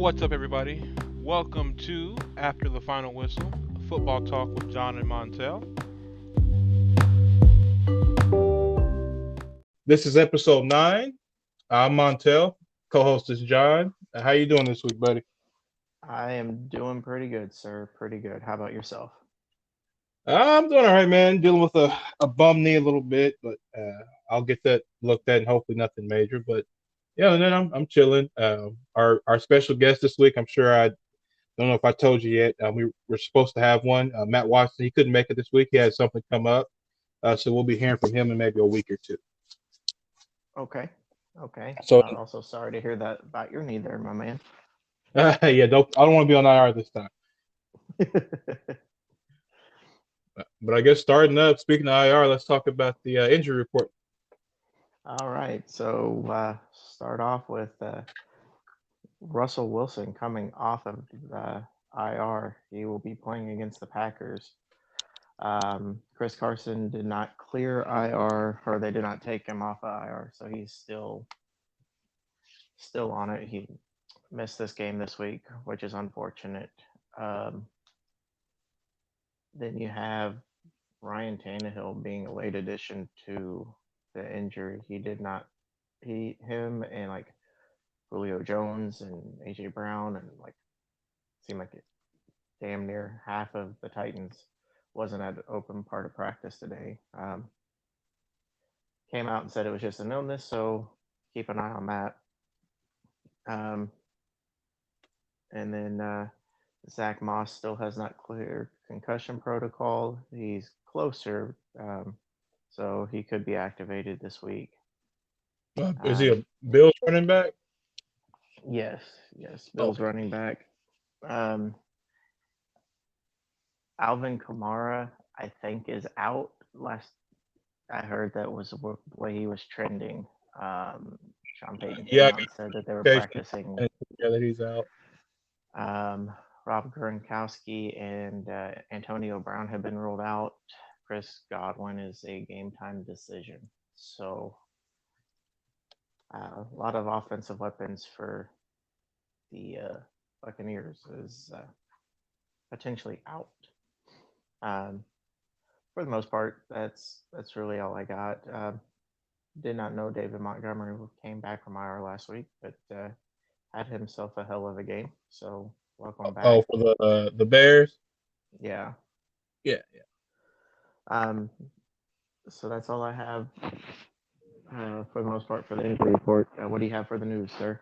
What's up, everybody? Welcome to After the Final Whistle, a football talk with Jon and Montel. This is episode 9. I'm Montel. Co-host is John. How you doing this week, buddy? I am doing pretty good, sir. Pretty good. How about yourself? I'm doing all right, man. Dealing with a bum knee a little bit, but I'll get that looked at and hopefully nothing major. But yeah, and then I'm chilling. Our special guest this week, I'm sure I don't know if I told you yet. We were supposed to have one. Matt Watson, he couldn't make it this week. He had something come up, so we'll be hearing from him in maybe a week or two. Okay. Okay. So Also, sorry to hear that about your knee there, my man. yeah, I don't want to be on IR this time. But I guess starting up, speaking of IR, let's talk about the injury report. All right. So, start off with Russell Wilson coming off of the IR. He will be playing against the Packers. Chris Carson did not clear IR, or they did not take him off of IR, so he's still on it. He missed this game this week, which is unfortunate. Then you have Ryan Tannehill being a late addition to the injury. Him and like Julio Jones and AJ Brown and like seemed like it, damn near half of the Titans wasn't at an open part of practice today. Came out and said it was just an illness, so keep an eye on that. And then Zach Moss still has not cleared concussion protocol. He's closer, so he could be activated this week. Is he a Bills running back? Yes, Bills running back. Alvin Kamara, I think, is out. Last I heard, that was the way he was trending. Sean Payton came out and said that they were practicing. Yeah, that he's out. Rob Gronkowski and Antonio Brown have been ruled out. Chris Godwin is a game time decision. So a lot of offensive weapons for the Buccaneers is potentially out. For the most part, that's really all I got. Did not know David Montgomery came back from IR last week, but had himself a hell of a game. So welcome back. Oh, for the Bears. Yeah. Yeah. So that's all I have for the most part for the injury report. What do you have for the news, sir?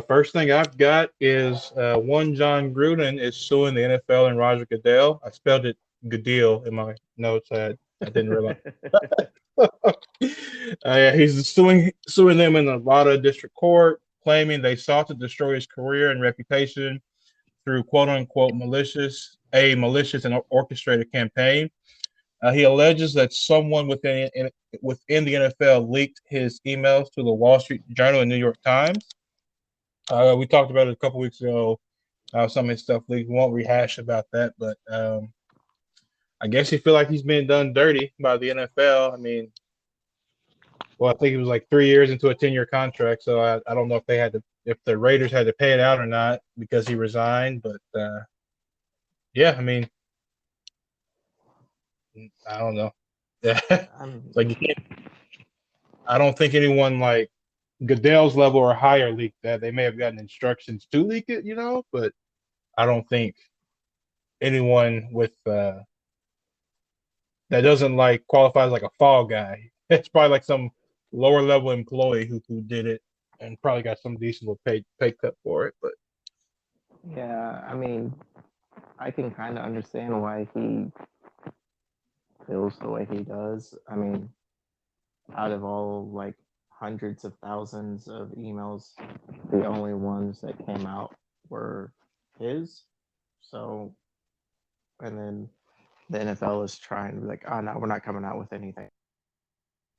First thing I've got is one John Gruden is suing the NFL and Roger Goodell. I spelled it Goodell in my notes. I didn't realize. Yeah, he's suing them in Nevada District Court, claiming they sought to destroy his career and reputation through "quote unquote" malicious and orchestrated campaign. He alleges that someone within the NFL leaked his emails to the Wall Street Journal and New York Times. We talked about it a couple weeks ago. Some of his stuff leaked. We won't rehash about that, but I guess he feel like he's been done dirty by the NFL. I mean, well, I think it was like 3 years into a 10-year contract, so I don't know if the Raiders had to pay it out or not because he resigned. But yeah, I mean, I don't know. Like you can't. I don't think anyone like Goodell's level or higher leaked that. They may have gotten instructions to leak it, but I don't think anyone with that doesn't like qualify as like a fall guy. It's probably like some lower level employee who did it and probably got some decent pay cut for it. But yeah, I mean, I can kind of understand why he feels the way he does. I mean, out of all like hundreds of thousands of emails, the only ones that came out were his. So, and then the NFL is trying to be like, oh no, we're not coming out with anything.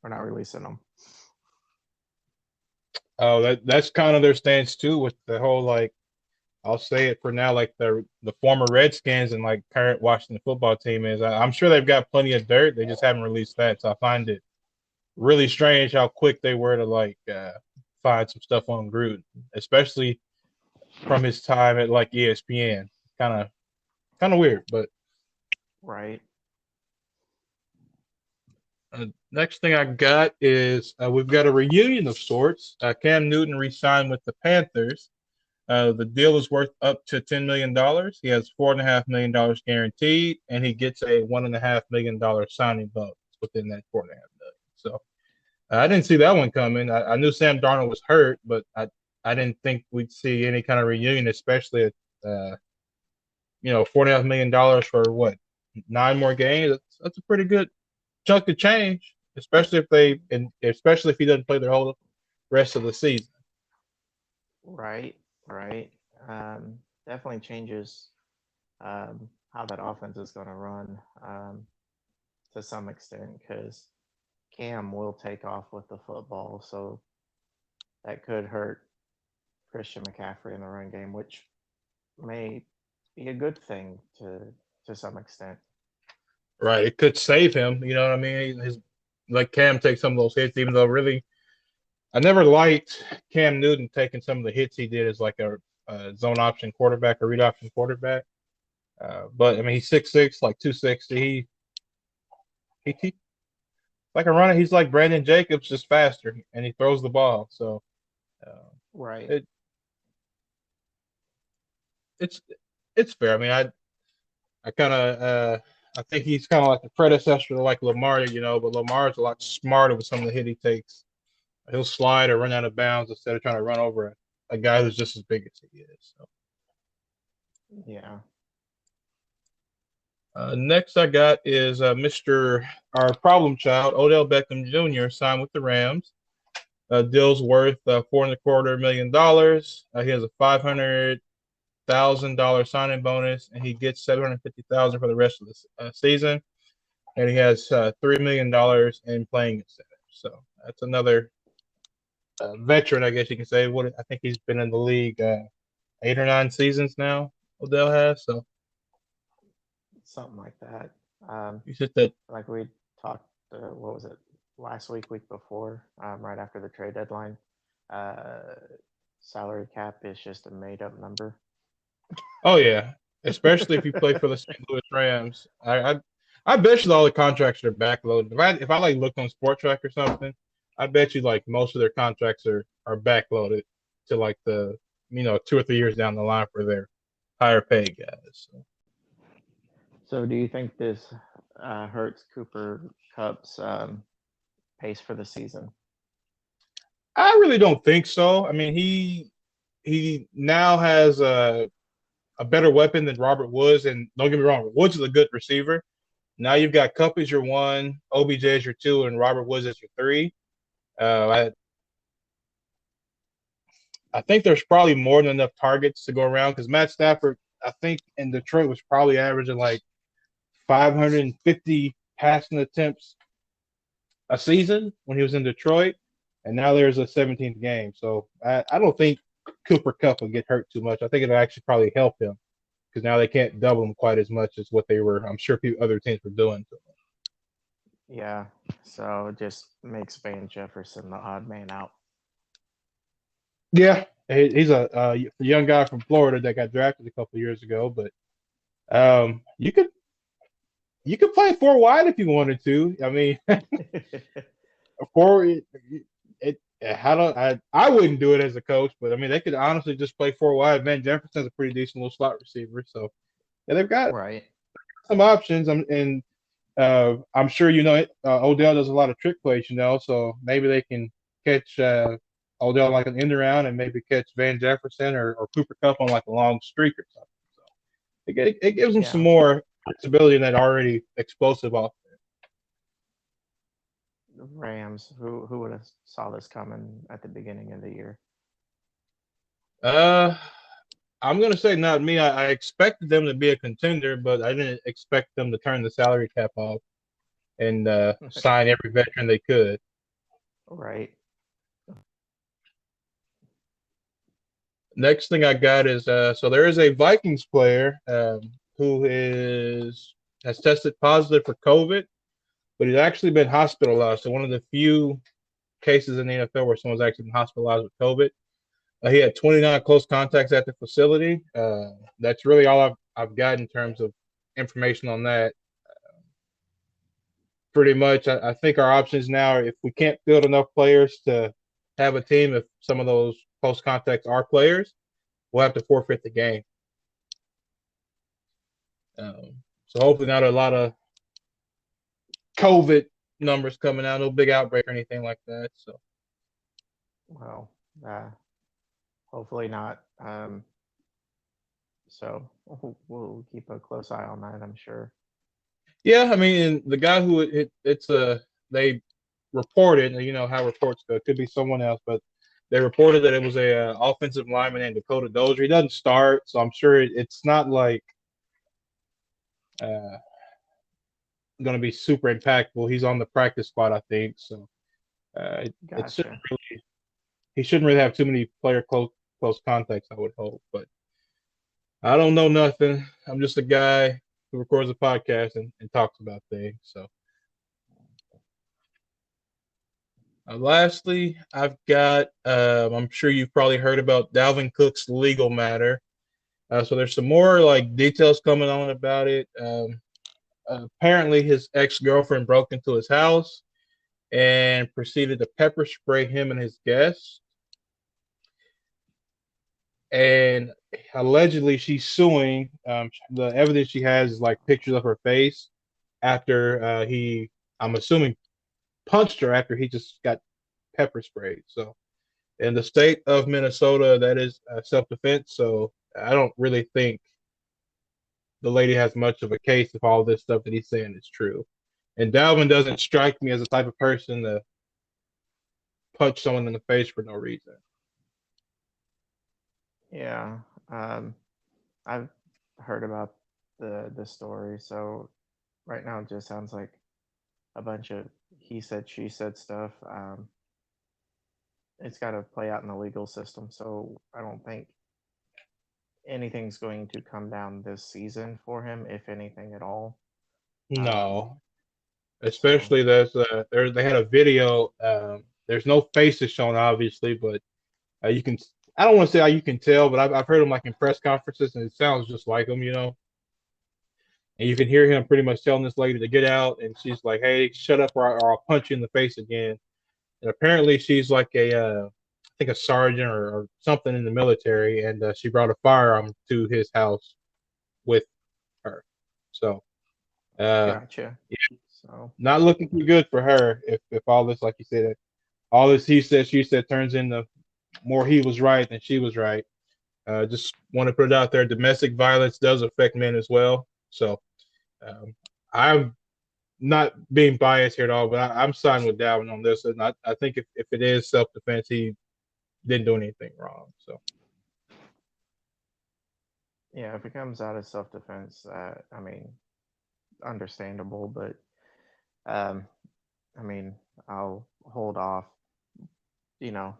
We're not releasing them. Oh, that's kind of their stance too with the whole like I'll say it for now, like the former Redskins and like current Washington football team is. I'm sure they've got plenty of dirt. They just haven't released that. So I find it really strange how quick they were to like find some stuff on Gruden, especially from his time at like ESPN. Kind of weird, but Right. next thing I got is we've got a reunion of sorts. Cam Newton re-signed with the Panthers. The deal is worth up to $10 million. He has $4.5 million guaranteed, and he gets a $1.5 million signing bonus within that $4.5 million. So I didn't see that one coming. I knew Sam Darnold was hurt, but I didn't think we'd see any kind of reunion, especially at $4.5 million for what 9 more games. That's a pretty good chunk of change, especially if he doesn't play the whole rest of the season. Right. Right. Definitely changes how that offense is going to run to some extent because Cam will take off with the football, so that could hurt Christian McCaffrey in the run game, which may be a good thing to some extent. Right, it could save him. You know what I mean? Like Cam takes some of those hits, even though really I never liked Cam Newton taking some of the hits he did as like a zone option quarterback or read option quarterback. But I mean, he's 6'6", like 260. He like a runner. He's like Brandon Jacobs, just faster, and he throws the ball. So Right. it it's it's fair. I mean, I kind of I think he's kind of like the predecessor to like Lamar, but Lamar's a lot smarter with some of the hit he takes. He'll slide or run out of bounds instead of trying to run over a guy who's just as big as he is. So. Yeah. Next I got is our problem child, Odell Beckham Jr. signed with the Rams. Deal's worth $4.25 million. He has a $500,000 signing bonus, and he gets $750,000 for the rest of the season. And he has $3 million in playing incentives. So that's another veteran, I guess you can say. I think he's been in the league 8 or 9 seasons now. Odell has. So Something like that. you said that. Like we talked, what was it, last week before, right after the trade deadline. Salary cap is just a made up number. Oh yeah, especially if you play for the St. Louis Rams. I bet you all the contracts are backloaded. If I like looked on Sport Track or something, I bet you like most of their contracts are backloaded to like the 2 or 3 years down the line for their higher paid guys. So do you think this hurts Cooper Cup's pace for the season? I really don't think so. I mean, he now has a better weapon than Robert Woods, and don't get me wrong, Woods is a good receiver. Now you've got Cup as your 1, OBJ as your 2, and Robert Woods as your 3. I think there's probably more than enough targets to go around because Matt Stafford, I think in Detroit, was probably averaging like 550 passing attempts a season when he was in Detroit, and now there's a 17th game. So I don't think Cooper Kupp will get hurt too much. I think it'll actually probably help him because now they can't double him quite as much as what they were. I'm sure other teams were doing to him. Yeah, so it just makes Van Jefferson the odd man out. Yeah, he's a young guy from Florida that got drafted a couple of years ago, but you could play 4 wide if you wanted to. I mean, 4. I wouldn't do it as a coach, but I mean they could honestly just play 4 wide. Van Jefferson's a pretty decent little slot receiver, so yeah, they've got right. some options. And I'm sure Odell does a lot of trick plays, so maybe they can catch Odell like an end around and maybe catch Van Jefferson or Cooper Kupp on like a long streak or something. So it gives them some more flexibility in that already explosive offense. Rams, who would have saw this coming at the beginning of the year? I'm gonna say not me. I expected them to be a contender, but I didn't expect them to turn the salary cap off and sign every veteran they could. Right. Next thing I got is so there is a Vikings player who has tested positive for COVID, but he's actually been hospitalized. So one of the few cases in the NFL where someone's actually been hospitalized with COVID. He had 29 close contacts at the facility. That's really all I've got in terms of information on that. Pretty much, I think our options now are if we can't field enough players to have a team, if some of those close contacts are players, we'll have to forfeit the game. So hopefully not a lot of COVID numbers coming out, no big outbreak or anything like that. So, Well, hopefully not. So we'll keep a close eye on that, I'm sure. yeah, I mean, the guy who they reported, you know how reports go, it could be someone else, but they reported that it was a offensive lineman named Dakota Dozier. He doesn't start, so I'm sure it's not like uh, going to be super impactful. He's on the practice squad, I think. So it shouldn't Gotcha. really, he shouldn't really have too many player close contacts, I would hope. But I don't know nothing. I'm just a guy who records a podcast and talks about things. So lastly, I've got. I'm sure you've probably heard about Dalvin Cook's legal matter. So there's some more like details coming on about it. Apparently, his ex-girlfriend broke into his house and proceeded to pepper spray him and his guests. And allegedly, she's suing. The evidence she has is like pictures of her face after I'm assuming, punched her after he just got pepper sprayed. So, in the state of Minnesota, that is self-defense. So, I don't really think the lady has much of a case if all this stuff that he's saying is true. And Dalvin doesn't strike me as the type of person to punch someone in the face for no reason. Yeah. I've heard about the story. So right now it just sounds like a bunch of he said she said stuff. It's got to play out in the legal system. So I don't think anything's going to come down this season for him, if anything at all. Um, No, so especially they had a video. There's no faces shown, obviously, but you can. I don't want to say how you can tell, but I've heard him like in press conferences, and it sounds just like him, you know. And you can hear him pretty much telling this lady to get out, and she's like, "Hey, shut up, or I'll punch you in the face again." And apparently, she's like I think a sergeant or something in the military, and she brought a firearm to his house with her. So, uh, gotcha. yeah, So not looking too good for her. If all this, like you said, all this he said, she said turns into more he was right than she was right. Just want to put it out there. Domestic violence does affect men as well. So I'm not being biased here at all, but I'm siding with Dalvin on this. And I think if it is self defense, he didn't do anything wrong. So yeah, if it comes out of self defense, I mean, understandable, but um, I mean, I'll hold off, you know,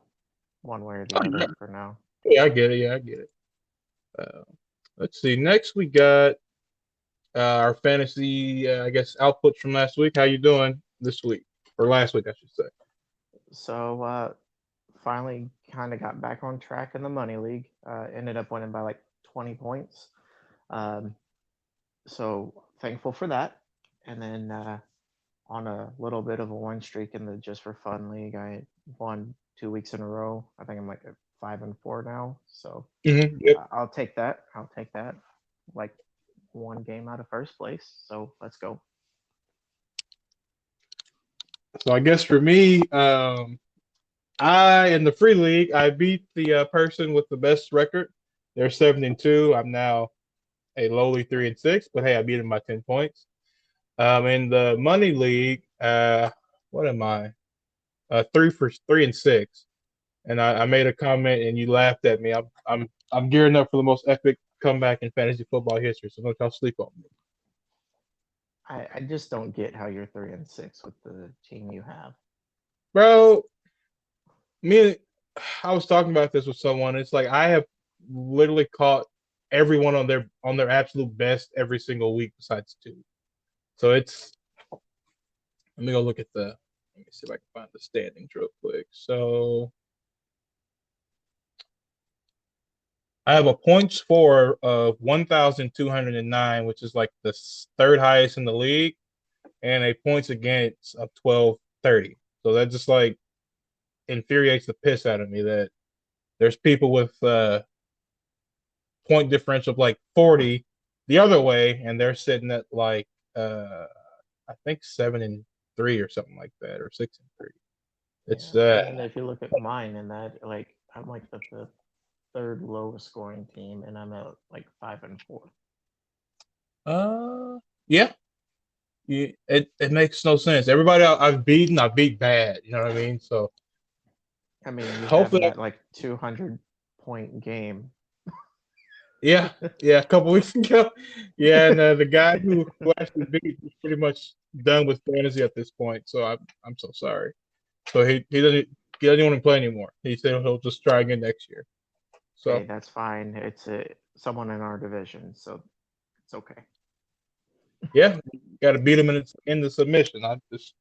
one way or the other for now. yeah, I get it. Yeah, I get it. Uh, let's see. Next, we got our fantasy, I guess, outputs from last week. How you doing this week or last week, I should say? So finally kind of got back on track in the money league. Ended up winning by like 20 points. Um, so thankful for that. And then on a little bit of a win streak in the just for fun league, I won 2 weeks in a row. I think I'm like at 5-4 now. So Yep. I'll take that. I'll take that. Like one game out of first place. So let's go. So I guess for me, I in the free league, I beat the person with the best record. They're 7-2. I'm now a lowly 3-6, but hey, I beat him by 10 points. In the money league, what am I? 3-6, and I made a comment and you laughed at me. I'm gearing up for the most epic comeback in fantasy football history. So don't y'all sleep on me, I just don't get how you're 3-6 with the team you have. bro. Me, I was talking about this with someone. It's like I have literally caught everyone on their absolute best every single week besides two. So it's let me go look at the let me see if I can find the standings real quick. So I have a points for of 1,209, which is like the third highest in the league, and a points against of 1230. So that just like infuriates the piss out of me that there's people with point differential of like 40 the other way, and they're sitting at like I think 7-3 or something like that, or 6-3. It's Yeah, and then if you look at mine and that, like I'm like the third lowest scoring team, and I'm at like 5-4. yeah, it makes no sense. Everybody I've beaten, I beat bad. You know what I mean? So I mean, you have hopefully, that like 200-point game. yeah, a couple weeks ago, yeah, and the guy who actually beat is pretty much done with fantasy at this point. So I'm so sorry. So he doesn't want to play anymore. He said he'll just try again next year. Hey, So that's fine. It's someone in our division, so it's okay. yeah, got to beat him in the submission. I just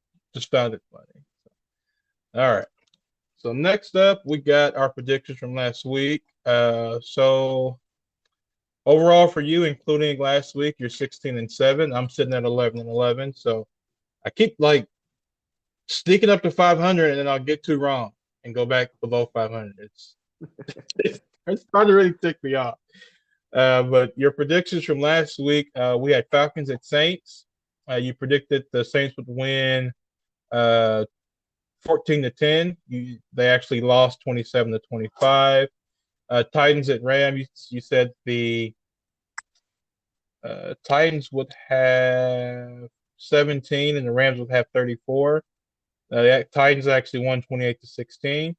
found it funny. All right. So next up, we got our predictions from last week. So overall for you, including last week, you're 16-7. I'm sitting at 11-11. So I keep like sneaking up to 500, and then I'll get too wrong and go back below 500. It's starting to really tick me off. But your predictions from last week, we had Falcons at Saints. You predicted the Saints would win 14-10. They actually lost 27-25. Titans at Rams. You said the Titans would have 17 and the Rams would have 34. The Titans actually won 28-16.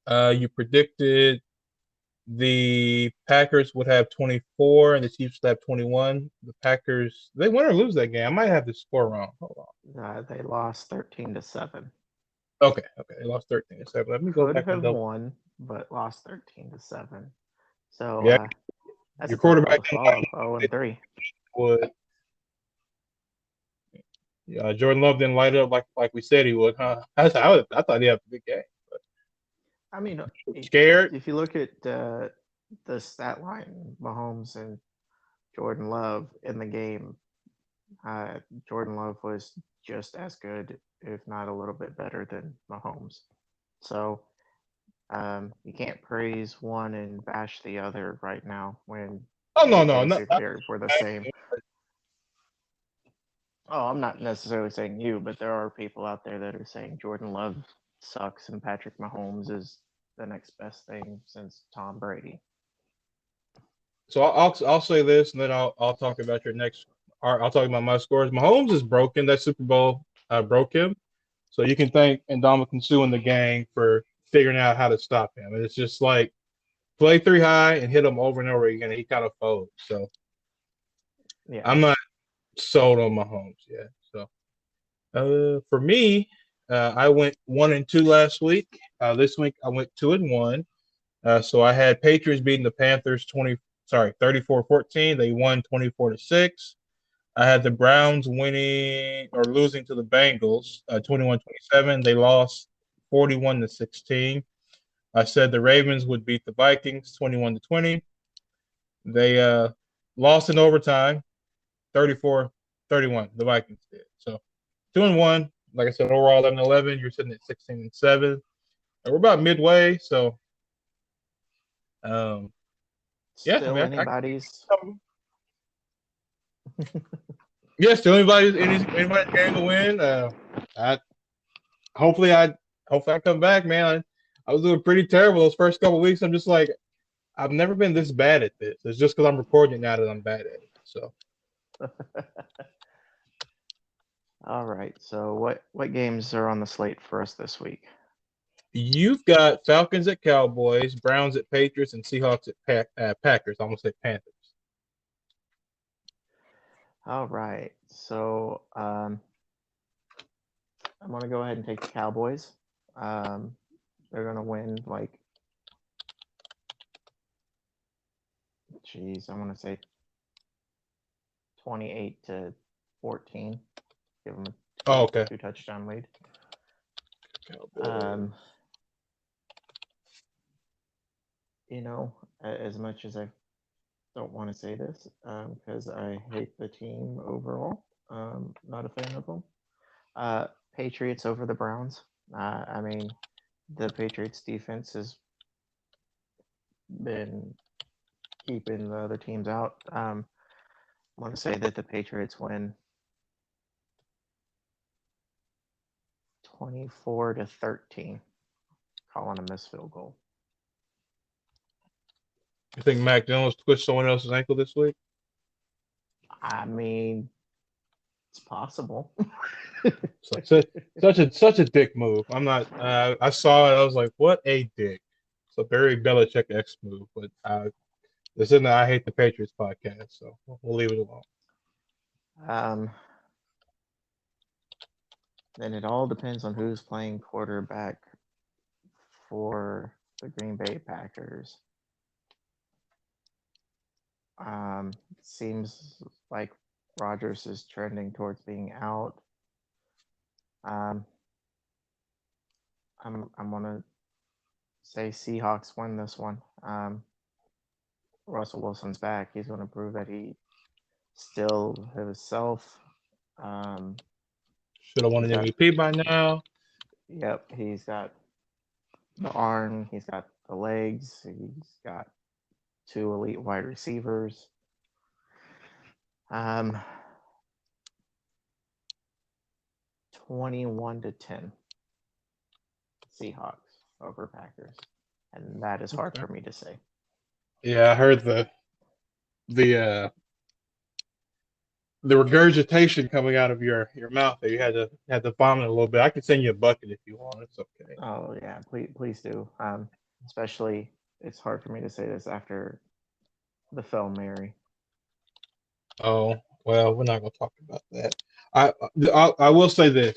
You predicted the Packers would have 24 and the Chiefs would have 21. The Packers, they win or lose that game. I might have the score wrong. Hold on. They lost 13-7. Okay. They lost 13-7. Let me go Could back and have double. won, but lost 13-7. So Yeah, that's your a tough pill quarterback to swallow. 0-3. would. Jordan Love didn't light it up like we said he would, huh? I thought he had a good game. I mean, Scared? if you look at the stat line, Mahomes and Jordan Love in the game, Jordan Love was just as good, if not a little bit better than Mahomes. So you can't praise one and bash the other right now when Oh they no, basically were the same. Oh, I'm not necessarily saying you, but there are people out there that are saying Jordan Love sucks and Patrick Mahomes is the next best thing since Tom Brady. So I'll say this, and then I'll talk about your next. I'll talk about my scores. Mahomes is broken. That Super Bowl broke him. So you can thank Ndamukong Suh and the gang for figuring out how to stop him. And it's just like play three high and hit him over and over again. And he kind of folds. So Yeah, I'm not sold on Mahomes yet. So for me, I went 1-2 last week. This week I went 2-1. So I had Patriots beating the Panthers 34-14. They won 24-6. I had the Browns winning or losing to the Bengals 21-27. They lost 41-16. I said the Ravens would beat the Vikings 21-20. They lost in overtime 34-31. The Vikings did. So 2-1. Like I said, overall 11-11. You're sitting at 16-7. And we're about midway. So yeah, I still mean, anybody's. yeah, still anybody's game to win. I hopefully I hopefully I come back, man. I was doing pretty terrible those first couple weeks. I'm just like, I've never been this bad at this. It's just because I'm recording it now that I'm bad at it. So All right. So what games are on the slate for us this week? you've got Falcons at Cowboys, Browns at Patriots, and Seahawks at Packers. I almost say Panthers. All right. So I'm gonna go ahead and take the Cowboys. They're gonna win like, geez, I'm gonna say 28-14. Give them Oh, okay. 2 touchdown lead. Cowboys. as much as I don't want to say this, because I hate the team overall, not a fan of them. Uh, Patriots over the Browns. I mean, the Patriots defense has been keeping the other teams out. I want to say that the Patriots win 24-13, calling a missed field goal. You think Mac Jones twitched someone else's ankle this week? I mean, it's possible. Such a dick move. I'm not. I saw it. I was like, what a dick. It's a very Belichick-esque move, but this isn't the I Hate the Patriots podcast, so we'll leave it alone. And it all depends on who's playing quarterback for the Green Bay Packers. Seems like Rodgers is trending towards being out. I'm gonna say Seahawks win this one. Russell Wilson's back. He's gonna prove that he still himself. Should have won an MVP by now. Yep, he's got the arm. He's got the legs. He's got 2 elite wide receivers. 21-10 Seahawks over Packers, and that is hard for me to say. Yeah, I heard the regurgitation coming out of your mouth there. You had to vomit a little bit. I could send you a bucket if you want. It's okay. Oh yeah, please do. Especially it's hard for me to say this after the film Mary. Oh well, we're not gonna talk about that. I will say this: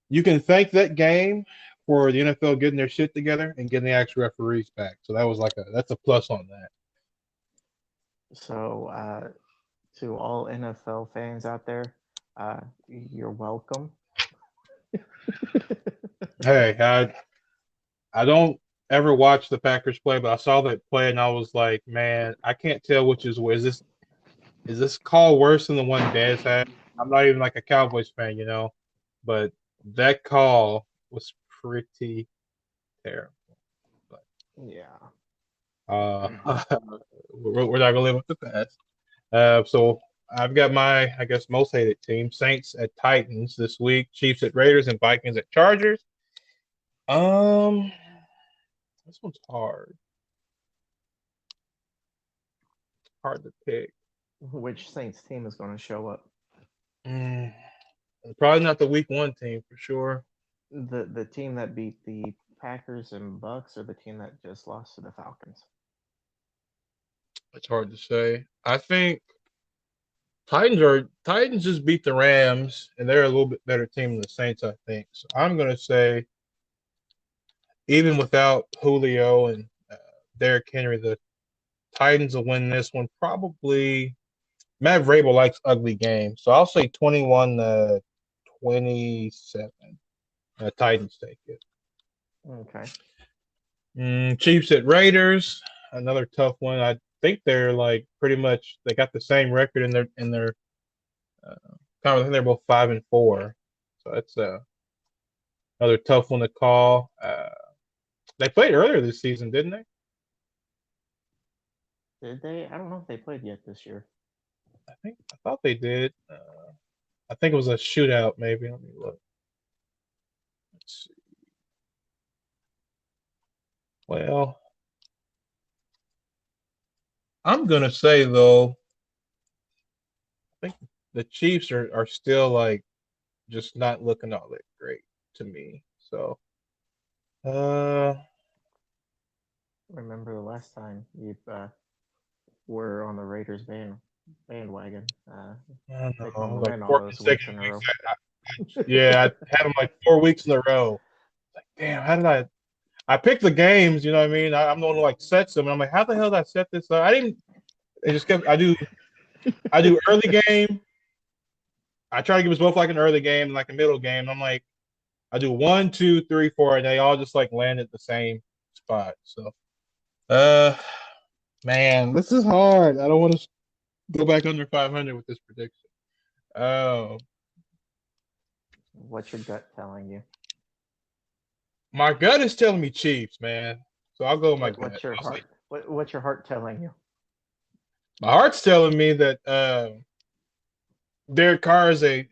you can thank that game for the NFL getting their shit together and getting the actual referees back. So that was that's a plus on that. So to all NFL fans out there, you're welcome. Hey, I don't ever watch the Packers play, but I saw that play and I was like, man, I can't tell which is worse. Is this call worse than the one Dez had? I'm not even like a Cowboys fan, but that call was pretty terrible. But, yeah. we're not gonna live with the past. So I've got my, I guess, most hated team: Saints at Titans this week, Chiefs at Raiders, and Vikings at Chargers. This one's hard. Hard to pick. Which Saints team is going to show up? Probably not the Week 1 team for sure. The team that beat the Packers and Bucks, or the team that just lost to the Falcons? It's hard to say. I think Titans just beat the Rams, and they're a little bit better team than the Saints, I think. So I'm gonna say, even without Julio and Derrick Henry, the Titans will win this one. Probably. Matt Vrabel likes ugly games, so I'll say 21-27. Titans take it. Okay. Chiefs at Raiders, another tough one. I think they're pretty much they got the same record in their I think they're both 5-4, so that's another tough one to call. They played earlier this season, didn't they? Did they? I don't know if they played yet this year. I thought they did. I think it was a shootout, maybe. Let me look. Let's see. Well, I'm gonna say though, I think the Chiefs are still just not looking all that great to me. So, remember the last time you were on the Raiders bandwagon? I don't Pick know, them to win all 4 those weeks consecutive in a row. yeah, I had them 4 weeks in a row. Damn, how did I picked the games, you know what I mean? I'm the one who sets them. And I'm like, how the hell did I set this up? I didn't. It just kept. I do early game. I try to give us both an early game and a middle game. And I'm like, I do 1, 2, 3, 4, and they all just land at the same spot. So Uh, man, this is hard. I don't want to go back under 500 with this prediction. Oh, What's your gut telling you? my gut is telling me Chiefs, man. So I'll go with my What, gut. what's your I'll say heart? What's your heart telling you? my heart's telling me that Derek Carr is a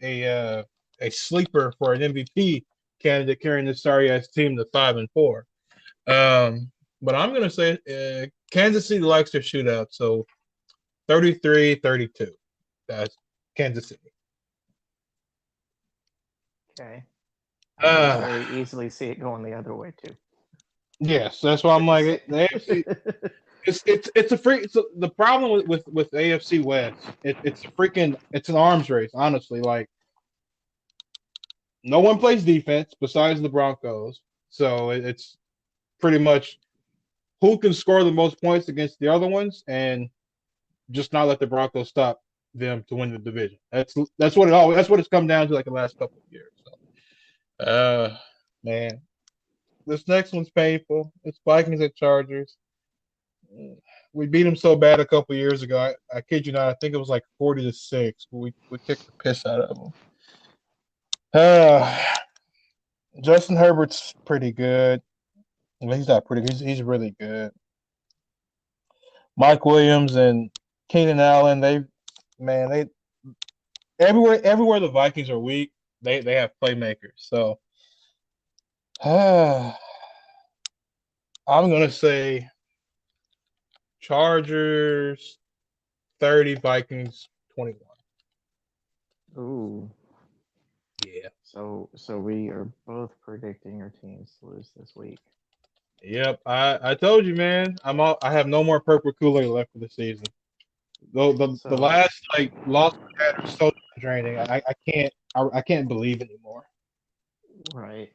sleeper for an MVP candidate carrying this sorry ass team to 5-4. But I'm gonna say Kansas City likes their shootout, so 33-32. That's Kansas City. Okay. I can Uh, very easily see it going the other way too. yes, that's why I'm like the AFC. It's a freak. So the problem with AFC West, it's a freaking it's an arms race. Honestly, like no one plays defense besides the Broncos, so it's pretty much who can score the most points against the other ones, and just not let the Broncos stop them to win the division. That's what it's come down to like the last couple of years. So, man, this next one's painful. It's Vikings at Chargers. We beat them so bad a couple of years ago. I kid you not. I think it was like 40-6. We kicked the piss out of them. Justin Herbert's pretty good. Well, he's not pretty. He's really good. Mike Williams and Keenan Allen. They everywhere the Vikings are weak, they have playmakers. So I'm gonna say Chargers 30, Vikings 21. Ooh. Yeah. So we are both predicting our teams to lose this week. Yep. I told you, man. I have no more purple Kool-Aid left for the season. The So last like loss we had was so draining. I can't believe anymore. right.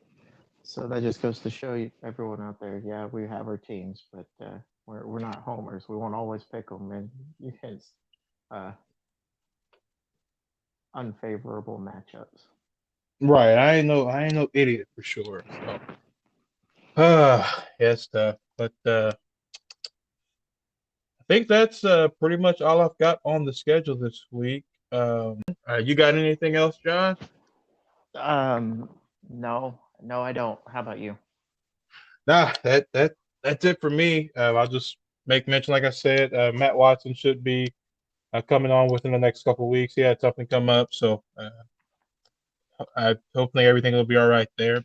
So that just goes to show you, everyone out there. Yeah, we have our teams, but we're not homers. We won't always pick them, and it's uh, unfavorable matchups. Right. I ain't no idiot for sure. So yeah, stuff. But I think that's pretty much all I've got on the schedule this week. You got anything else, John? Um, no, I don't. How about you? Nah, that's it for me. I'll just make mention, like I said, Matt Watson should be coming on within the next couple of weeks. He had something come up, so hopefully everything will be all right there.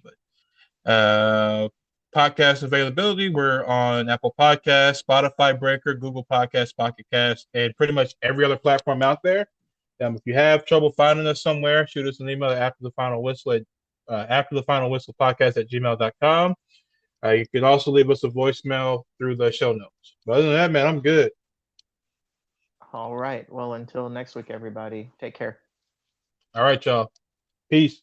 But podcast availability, we're on Apple Podcasts, Spotify, Breaker, Google Podcasts, Pocket Cast, and pretty much every other platform out there. If you have trouble finding us somewhere, shoot us an email at after the final whistle podcast at gmail.com. You can also leave us a voicemail through the show notes. But other than that, man, I'm good. All right. Well, until next week, everybody. Take care. All right, y'all. Peace.